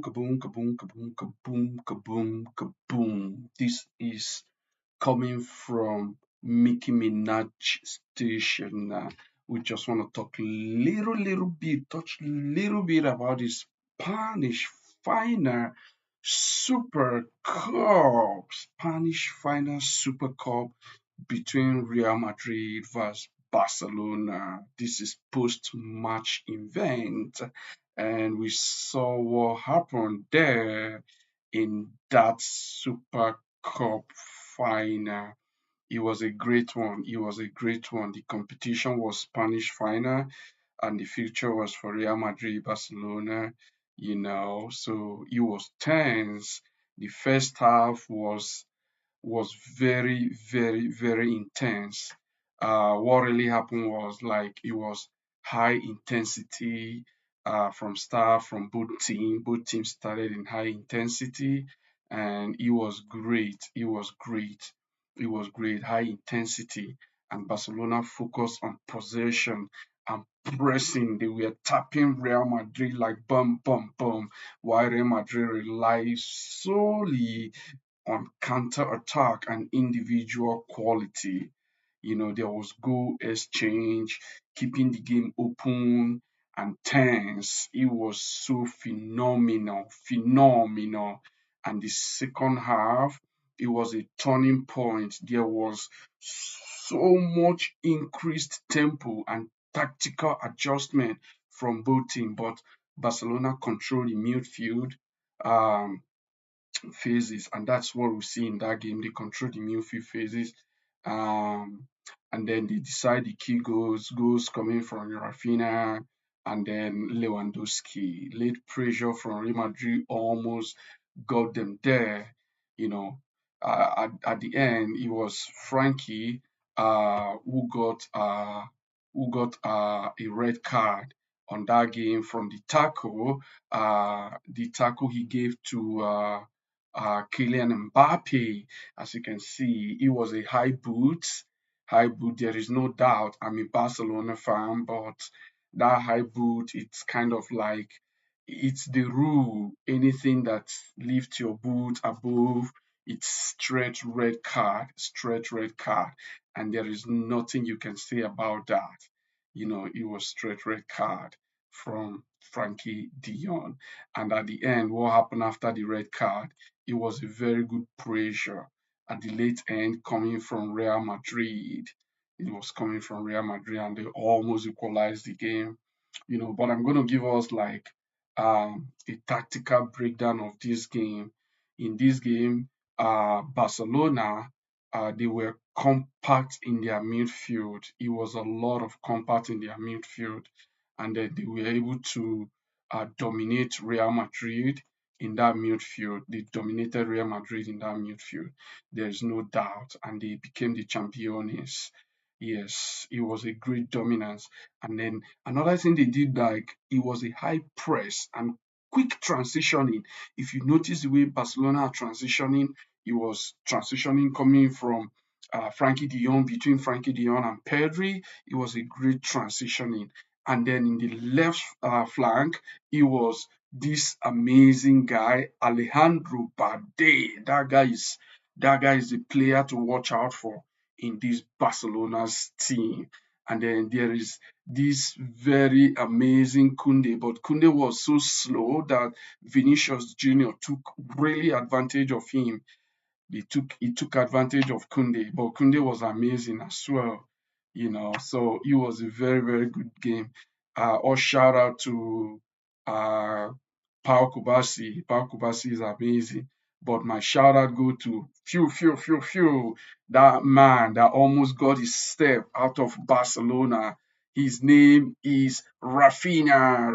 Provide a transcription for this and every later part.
Kaboom, kaboom, kaboom, kaboom, kaboom, kaboom. This is coming from Mickey Minaj station. We just want to talk little bit, touch little bit about the Spanish final Super Cup. Spanish final Super Cup between Real Madrid versus Barcelona. This is post-match event, and we saw what happened there in that Super Cup final. It was a great one. It was a great one. The competition was Spanish final, and the future was for Real Madrid, Barcelona. So it was tense. The first half was very, very, very intense. What really happened was like it was high intensity from start from both teams. Both teams started in high intensity, and it was great. It was great. It was great. High intensity, and Barcelona focused on possession and pressing. They were tapping Real Madrid like bum bum bum, while Real Madrid relies solely on counter-attack and individual quality. There was goal exchange, keeping the game open and tense. It was so phenomenal, phenomenal. And the second half, it was a turning point. There was so much increased tempo and tactical adjustment from both teams, but Barcelona controlled the midfield. Um, Phases, and that's what we see in that game. They control the midfield phases, um, and then they decide the key goals coming from Rafinha and then Lewandowski. Late pressure from Real Madrid almost got them there. You know, at the end, it was Frankie who got a red card on that game from the tackle he gave to Kylian Mbappe. As you can see, it was a high boot. High boot, there is no doubt. I'm a Barcelona fan, but that high boot, it's kind of like it's the rule. Anything that lifts your boot above, it's straight red card, and there is nothing you can say about that. It was straight red card from Frankie de Jong. And at the end, what happened after the red card? It was a very good pressure at the late end coming from Real Madrid. It was coming from Real Madrid, and they almost equalized the game. But I'm going to give us like a tactical breakdown of this game. In this game, Barcelona, they were compact in their midfield. It was a lot of compact in their midfield, and then they were able to dominate Real Madrid in that midfield. They dominated Real Madrid in that midfield. There's no doubt, and they became the champions. Yes, it was a great dominance. And then another thing they did, like it was a high press and quick transitioning. If you notice the way Barcelona are transitioning, it was transitioning coming from Frankie de Jong, between Frankie de Jong and Pedri. It was a great transitioning. And then in the left flank, it was this amazing guy, Alejandro Balde. That guy is a player to watch out for in this Barcelona's team. And then there is this very amazing Kunde, but Kunde was so slow that Vinicius Jr. took really advantage of him. He took advantage of Kunde, but Kunde was amazing as well. So it was a very, very good game. All shout out to uh Pau Kubasi. Pau Kubasi is amazing. But my shout out go to Few, that man that almost got his step out of Barcelona. His name is Rafinha.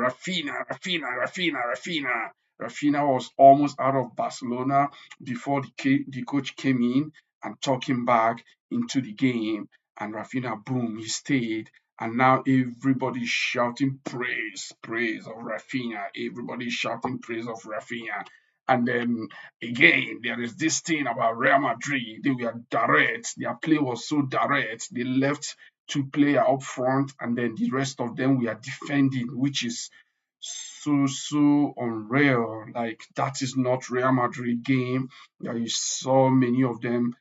Rafinha was almost out of Barcelona before the coach came in and took him back into the game. And Rafinha, boom, he stayed. And now everybody's shouting praise of Rafinha. Everybody's shouting praise of Rafinha. And then again, there is this thing about Real Madrid. They were direct. Their play was so direct. They left two players up front, and then the rest of them were defending, which is so unreal. Like that is not Real Madrid game. You saw many of them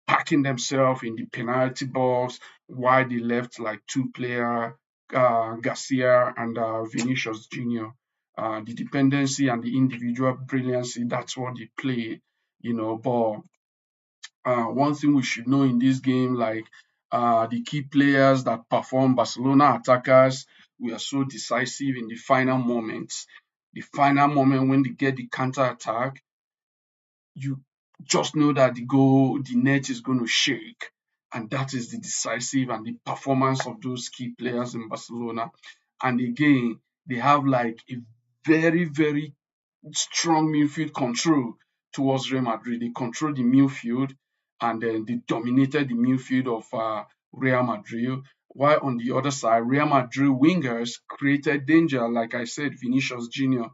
packing themselves in the penalty box while they left like two player, Garcia and Vinicius Junior. The dependency and the individual brilliancy, that's what they play, but one thing we should know in this game, like the key players that perform, Barcelona attackers, we are so decisive in the final moments. The final moment when they get the counter attack, you just know that the net is going to shake. And that is the decisive and the performance of those key players in Barcelona. And again, they have like a very, very strong midfield control towards Real Madrid. They controlled the midfield and then they dominated the midfield of Real Madrid. While on the other side, Real Madrid wingers created danger. Like I said, Vinicius Junior,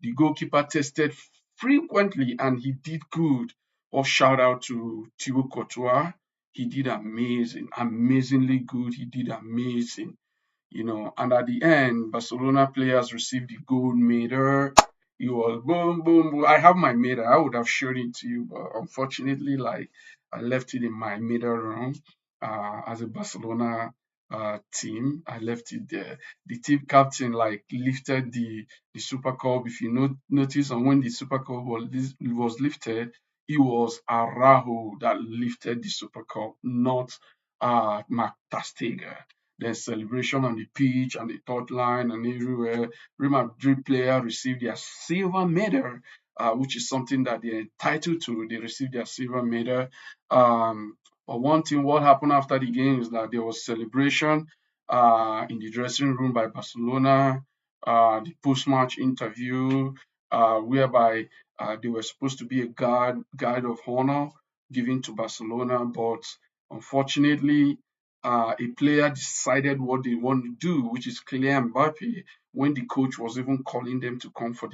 the goalkeeper tested frequently and he did good. Or shout out to Thibaut Courtois. He did amazing, amazingly good. He did amazing. And at the end, Barcelona players received the gold medal. It was boom, boom, boom. I have my medal. I would have showed it to you, but unfortunately, like I left it in my medal room as a Barcelona team. I left it there. The team captain like lifted the Super Cup. If you notice, and when the Super Cup was lifted, it was Araujo that lifted the Super Cup, not Mark Tastega. There's celebration on the pitch and the third line and everywhere. Real Madrid player received their silver medal, which is something that they're entitled to. They received their silver medal. But one thing, what happened after the game is that there was celebration in the dressing room by Barcelona, the post-match interview, whereby they were supposed to be a guide of honor given to Barcelona, but unfortunately, a player decided what they want to do, which is Kylian Mbappe, when the coach was even calling them to come for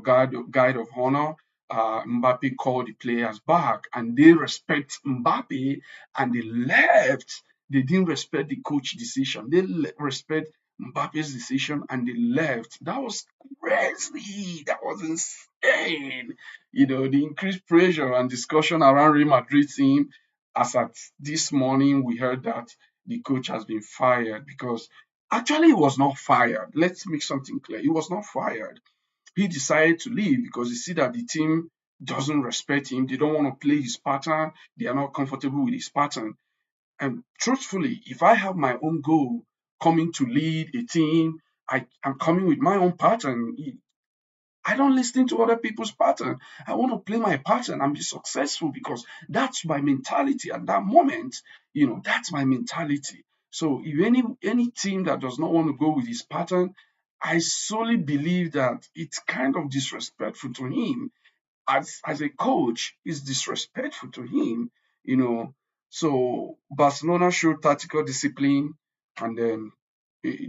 guide of honor. Mbappe called the players back and they respect Mbappe and they left. They didn't respect the coach decision. They respect Mbappe's decision and they left. That was crazy. That was insane. The increased pressure and discussion around Real Madrid team. As at this morning, we heard that the coach has been fired because actually he was not fired. Let's make something clear. He was not fired. He decided to leave because he see that the team doesn't respect him. They don't want to play his pattern. They are not comfortable with his pattern. And truthfully, if I have my own goal coming to lead a team, I'm coming with my own pattern. I don't listen to other people's pattern. I want to play my pattern and be successful because that's my mentality at that moment. That's my mentality. So if any team that does not want to go with his pattern, I solely believe that it's kind of disrespectful to him as a coach is disrespectful to him, you know. So Barcelona showed tactical discipline, and then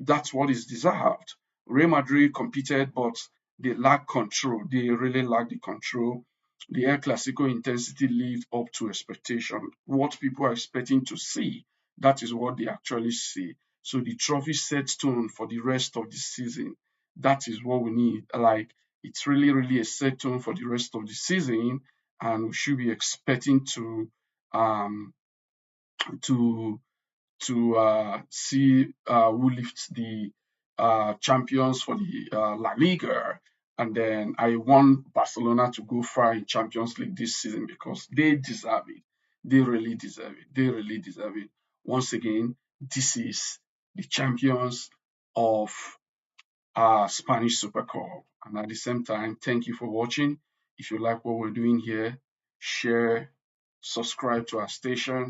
that's what is deserved. Real Madrid competed, but they lack control. They really lack the control. The El Clasico intensity lived up to expectation. What people are expecting to see, that is what they actually see. So the trophy set tone for the rest of the season. That is what we need. Like it's really, really a set tone for the rest of the season, and we should be expecting um, to see who lifts the champions for the La Liga. And then I want Barcelona to go far in Champions League this season because they deserve it. They really deserve it. They really deserve it. Once again, this is the champions of Spanish Super Cup. And at the same time, thank you for watching. If you like what we're doing here, share, subscribe to our station.